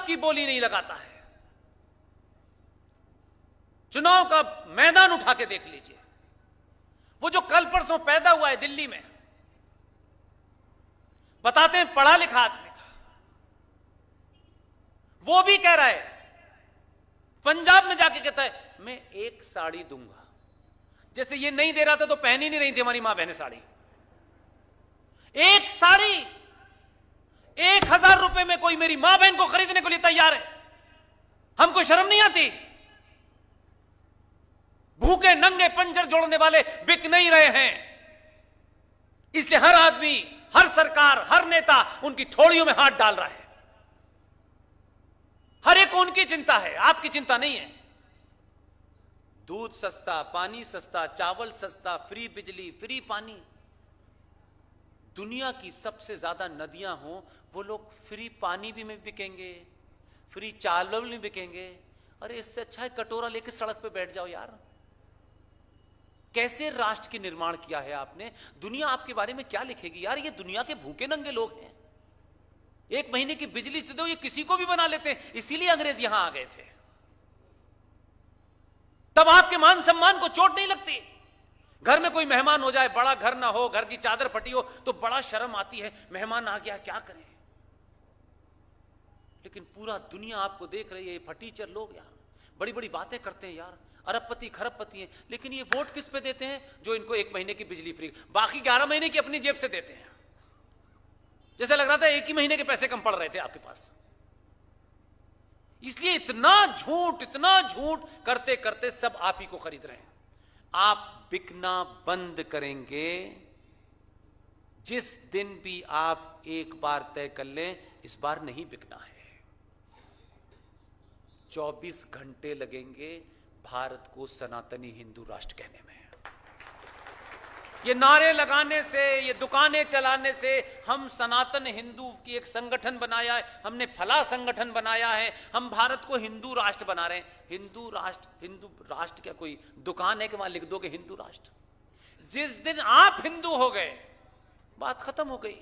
की बोली नहीं लगाता है। चुनाव का मैदान उठा के देख लीजिए, वो जो कल परसों पैदा हुआ है दिल्ली में, बताते हैं पढ़ा लिखा आदमी था, वो भी कह रहा है, पंजाब में जाके कहता है मैं एक साड़ी दूंगा। जैसे ये नहीं दे रहा था तो पहन ही नहीं रही थी हमारी मां बहनें साड़ी। एक साड़ी 1000 रुपए में कोई मेरी मां बहन को खरीदने के लिए तैयार है। हमको शर्म नहीं आती? भूखे नंगे पंजर जोड़ने वाले बिक नहीं रहे हैं, इसलिए हर आदमी, हर सरकार, हर नेता उनकी ठोड़ियों में हाथ डाल रहा है। हर एक को उनकी चिंता है, आपकी चिंता नहीं है। दूध सस्ता, पानी सस्ता, चावल सस्ता, फ्री बिजली, फ्री पानी। दुनिया की सबसे ज्यादा नदियां हो, वो लोग फ्री पानी भी में बिकेंगे, फ्री चावल भी बिकेंगे। अरे इससे अच्छा है कटोरा लेके सड़क पे बैठ जाओ यार। कैसे राष्ट्र की निर्माण किया है आपने? दुनिया आपके बारे में क्या लिखेगी यार? ये दुनिया के भूखे नंगे लोग हैं। 1 महीने की बिजली दे दो, ये किसी को भी बना लेते हैं। इसीलिए अंग्रेज यहां आ गए थे। तब आपके मान सम्मान को चोट नहीं लगती। घर में कोई मेहमान हो जाए, बड़ा घर ना हो, घर की चादर फटी हो, तो बड़ा शर्म आती है, मेहमान आ गया क्या करें। लेकिन पूरा दुनिया आपको देख रही है, ये फटीचर लोग यार बड़ी बड़ी बातें करते हैं यार, अरबपति खरबपति हैं, लेकिन ये वोट किस पे देते हैं? जो इनको 1 महीने की बिजली फ्री, बाकी 11 महीने की अपनी जेब से देते हैं। जैसे लग रहा था 1 ही महीने के पैसे कम पड़ रहे थे आपके पास। इसलिए इतना झूठ करते करते सब आप ही को खरीद रहे हैं। आप बिकना बंद करेंगे जिस दिन भी आप एक बार तय कर लें इस बार नहीं बिकना है। 24 घंटे लगेंगे भारत को सनातनी हिंदू राष्ट्र कहने में। ये नारे लगाने से, ये दुकानें चलाने से हम सनातन हिंदू की एक संगठन बनाया है, हमने फला संगठन बनाया है, हम भारत को हिंदू राष्ट्र बना रहे हैं। हिंदू राष्ट्र क्या कोई दुकान है कि वहां लिख दोगे हिंदू राष्ट्र? जिस दिन आप हिंदू हो गए बात खत्म हो गई।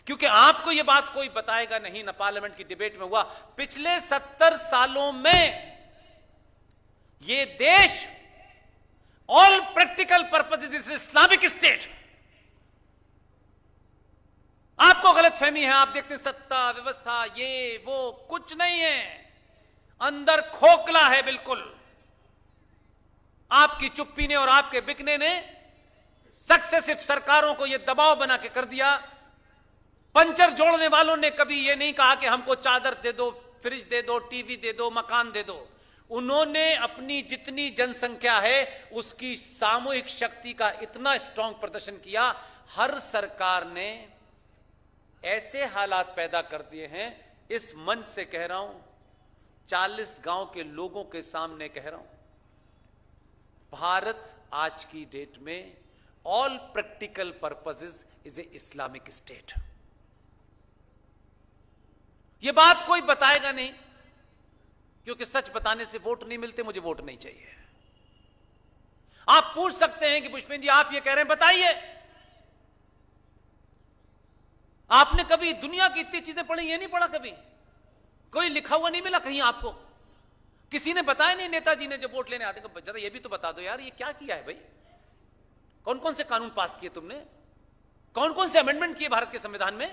क्योंकि आपको यह बात कोई बताएगा नहीं, ना पार्लियामेंट की डिबेट में हुआ। पिछले 70 सालों में ये देश all practical purposes is Islamic state. आपको गलतफहमी है, आप देखते हैं सत्ता व्यवस्था ये वो, कुछ नहीं है, अंदर खोखला है बिल्कुल। आपकी चुप्पी ने और आपके बिकने ने सक्सेसिव सरकारों को यह दबाव बना के कर दिया। पंचर जोड़ने वालों ने कभी यह नहीं कहा कि हमको चादर दे दो, फ्रिज दे दो, टीवी दे दो, मकान दे दो। उन्होंने अपनी जितनी जनसंख्या है उसकी सामूहिक शक्ति का इतना स्ट्रांग प्रदर्शन किया। हर सरकार ने ऐसे हालात पैदा कर दिए हैं, इस मंच से कह रहा हूं, 40 गांव के लोगों के सामने कह रहा हूं, भारत आज की डेट में all practical purposes is a Islamic state. यह बात कोई बताएगा नहीं, क्योंकि सच बताने से वोट नहीं मिलते। मुझे वोट नहीं चाहिए। आप पूछ सकते हैं कि पुष्पेंद्र जी आप ये कह रहे हैं, बताइए आपने कभी दुनिया की इतनी चीजें पढ़ी? ये नहीं पढ़ा कभी? कोई लिखा हुआ नहीं मिला कहीं आपको? किसी ने बताया नहीं? नेताजी ने जब वोट लेने आते हैं, जरा ये भी तो बता दो यार, ये क्या किया है भाई? कौन कौन से कानून पास किए तुमने? कौन कौन से अमेंडमेंट किए भारत के संविधान में?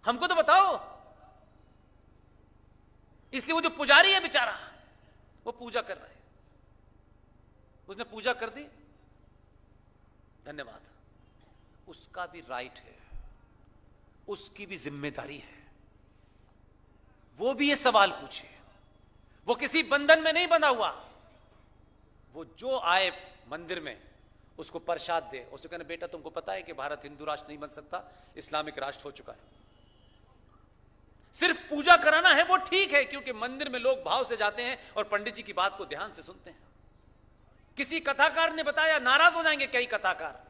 हमको तो बताओ। इसलिए वो जो पुजारी है बेचारा, वो पूजा कर रहा है, उसने पूजा कर दी, धन्यवाद। उसका भी राइट है, उसकी भी जिम्मेदारी है, वो भी ये सवाल पूछे। वो किसी बंधन में नहीं बंधा हुआ। वो जो आए मंदिर में उसको प्रसाद दे, उससे कहना बेटा तुमको पता है कि भारत हिंदू राष्ट्र नहीं बन सकता, इस्लामिक राष्ट्र हो चुका है। सिर्फ पूजा कराना है वो ठीक है, क्योंकि मंदिर में लोग भाव से जाते हैं और पंडित जी की बात को ध्यान से सुनते हैं। किसी कथाकार ने बताया, नाराज हो जाएंगे कई कथाकार,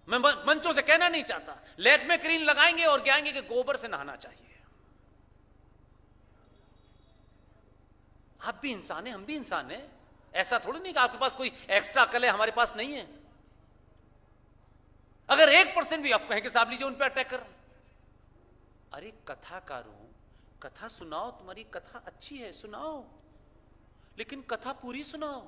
मैं मंचों से कहना नहीं चाहता, लेग में क्रीम लगाएंगे और कहेंगे कि गोबर से नहाना चाहिए। आप भी इंसान हैं, हम भी इंसान हैं। ऐसा थोड़ी नहीं कि आपके पास कोई एक्स्ट्रा अकल है, हमारे पास नहीं है। अगर 1% भी आप कहें कि साहब लीजिए उन पर अटैक कर, अरे कथाकारों, कथा सुनाओ, तुम्हारी कथा अच्छी है, सुनाओ, लेकिन कथा पूरी सुनाओ।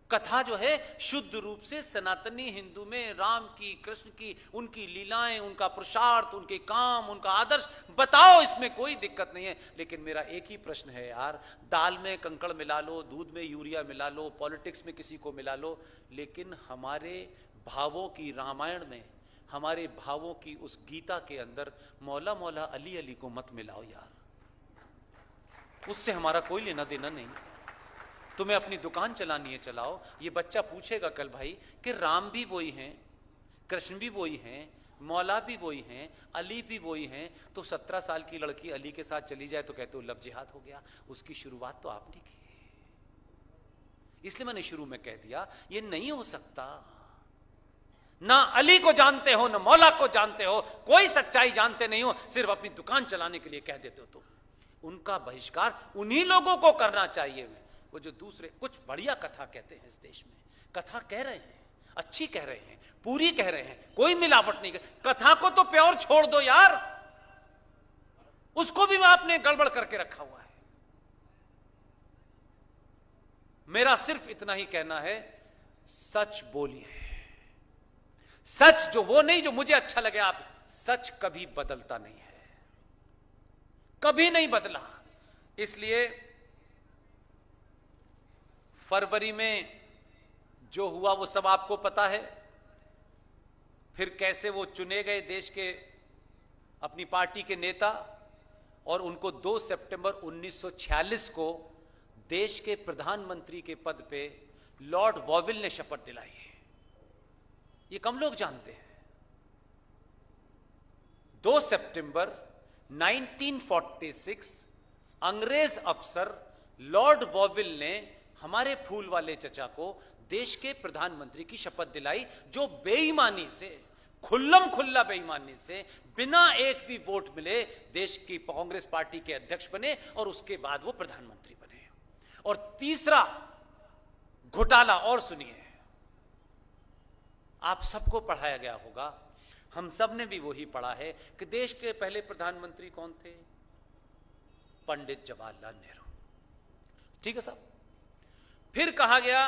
कथा जो है शुद्ध रूप से सनातनी हिंदू में राम की, कृष्ण की, उनकी लीलाएं, उनका पुरुषार्थ, उनके काम, उनका आदर्श बताओ, इसमें कोई दिक्कत नहीं है। लेकिन मेरा एक ही प्रश्न है यार, दाल में कंकड़ मिला लो, दूध में यूरिया मिला लो, पॉलिटिक्स में किसी को मिला लो, लेकिन हमारे भावों की रामायण में, हमारे भावों की उस गीता के अंदर मौला मौला अली अली को मत मिलाओ यार, उससे हमारा कोई लेना देना नहीं। तुम्हें अपनी दुकान चलानी है, चलाओ। ये बच्चा पूछेगा कल भाई कि राम भी वही हैं, कृष्ण भी वही हैं, मौला भी वही हैं, अली भी वही हैं, तो 17 साल की लड़की अली के साथ चली जाए तो कहते हो लव जिहाद हो गया। उसकी शुरुआत तो आपने की, इसलिए मैंने शुरू में कह दिया ये नहीं हो सकता। ना अली को जानते हो, ना मौला को जानते हो, कोई सच्चाई जानते नहीं हो, सिर्फ अपनी दुकान चलाने के लिए कह देते हो। तो उनका बहिष्कार उन्हीं लोगों को करना चाहिए, वो जो दूसरे कुछ बढ़िया कथा कहते हैं इस देश में। कथा कह रहे हैं, अच्छी कह रहे हैं, पूरी कह रहे हैं, कोई मिलावट नहीं। कथा को तो प्योर छोड़ दो यार, उसको भी आपने गड़बड़ करके रखा हुआ है। मेरा सिर्फ इतना ही कहना है, सच बोलिए। सच जो वो नहीं जो मुझे अच्छा लगे, आप सच कभी बदलता नहीं है, कभी नहीं बदला। इसलिए फरवरी में जो हुआ वो सब आपको पता है। फिर कैसे वो चुने गए देश के अपनी पार्टी के नेता, और उनको 2 सितंबर 1946 को देश के प्रधानमंत्री के पद पे लॉर्ड वॉविल ने शपथ दिलाई है। ये कम लोग जानते हैं। 2 सितंबर 1946 अंग्रेज अफसर लॉर्ड वॉविल ने हमारे फूल वाले चचा को देश के प्रधानमंत्री की शपथ दिलाई, जो बेईमानी से, खुल्लम खुल्ला बेईमानी से, बिना एक भी वोट मिले देश की कांग्रेस पार्टी के अध्यक्ष बने, और उसके बाद वो प्रधानमंत्री बने। और तीसरा घोटाला और सुनिए, आप सबको पढ़ाया गया होगा, हम सब ने भी वही पढ़ा है कि देश के पहले प्रधानमंत्री कौन थे? पंडित जवाहरलाल नेहरू। ठीक है साहब। फिर कहा गया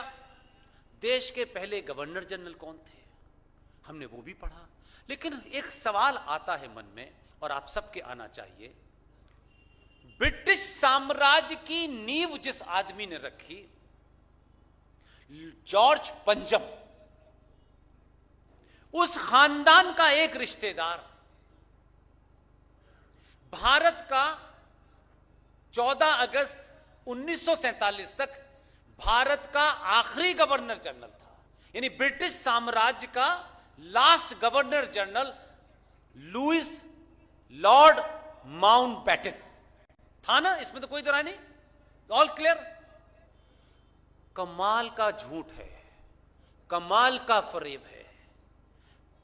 देश के पहले गवर्नर जनरल कौन थे? हमने वो भी पढ़ा। लेकिन एक सवाल आता है मन में, और आप सबके आना चाहिए। ब्रिटिश साम्राज्य की नींव जिस आदमी ने रखी, जॉर्ज पंजम, उस खानदान का एक रिश्तेदार भारत का 14 अगस्त 1947 तक भारत का आखिरी गवर्नर जनरल था। यानी ब्रिटिश साम्राज्य का last governor general Louis Lord Mountbatten था ना, इसमें तो कोई दरार नहीं, ऑल क्लियर। कमाल का झूठ है, कमाल का फरेब है।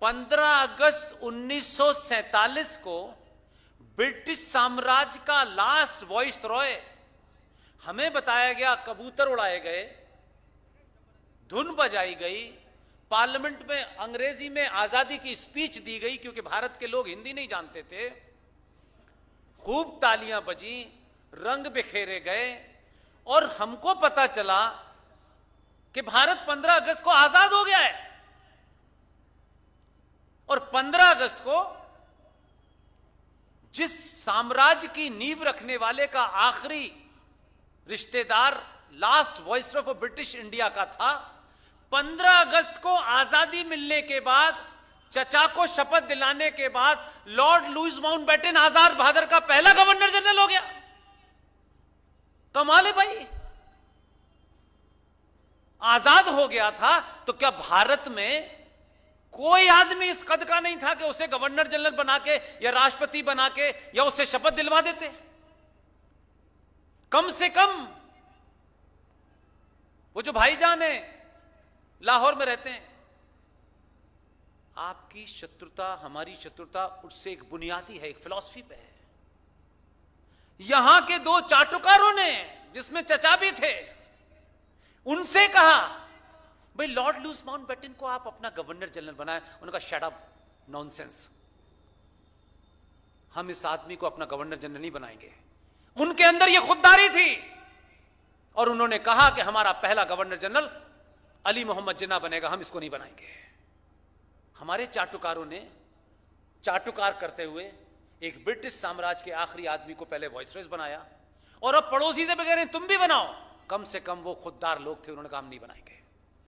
15 अगस्त 1947 को ब्रिटिश साम्राज्य का लास्ट वॉइसरॉय, हमें बताया गया, कबूतर उड़ाए गए, धुन बजाई गई, पार्लियामेंट में अंग्रेजी में आजादी की स्पीच दी गई, क्योंकि भारत के लोग हिंदी नहीं जानते थे। खूब तालियां बजी, रंग बिखेरे गए, और हमको पता चला कि भारत 15 अगस्त को आजाद हो गया है। और 15 अगस्त को जिस साम्राज्य की नींव रखने वाले का आखिरी रिश्तेदार last viceroy of British India का था, 15 अगस्त को आजादी मिलने के बाद, चचा को शपथ दिलाने के बाद, लॉर्ड लुइस माउंटबेटन आजाद बहादुर का पहला गवर्नर जनरल हो गया। कमाल है भाई। आजाद हो गया था तो क्या भारत में कोई आदमी इस कद का नहीं था कि उसे गवर्नर जनरल बना के या राष्ट्रपति बना के या उससे शपथ दिलवा देते? कम से कम वो जो भाईजान है लाहौर में रहते हैं, आपकी शत्रुता हमारी शत्रुता उससे एक बुनियादी है, एक फिलॉसफी पे है। यहां के 2 चाटुकारों ने, जिसमें चचा भी थे, उनसे कहा भाई लॉर्ड लुइस माउंटबेटन को आप अपना गवर्नर जनरल बनाए। उन्होंने कहा शट अप, नॉनसेंस। हम इस आदमी को अपना गवर्नर जनरल नहीं बनाएंगे। उनके अंदर यह खुददारी थी और उन्होंने कहा कि हमारा पहला गवर्नर जनरल अली मोहम्मद जिन्ना बनेगा, हम इसको नहीं बनाएंगे। हमारे चाटुकारों ने चाटुकार करते हुए एक ब्रिटिश साम्राज्य के आखिरी आदमी को पहले वाइसरॉय बनाया और अब पड़ोसी से भी कह रहे हैं तुम भी बनाओ। कम से कम वो खुददार लोग थे, उन्होंने कहा हम नहीं बनाएंगे।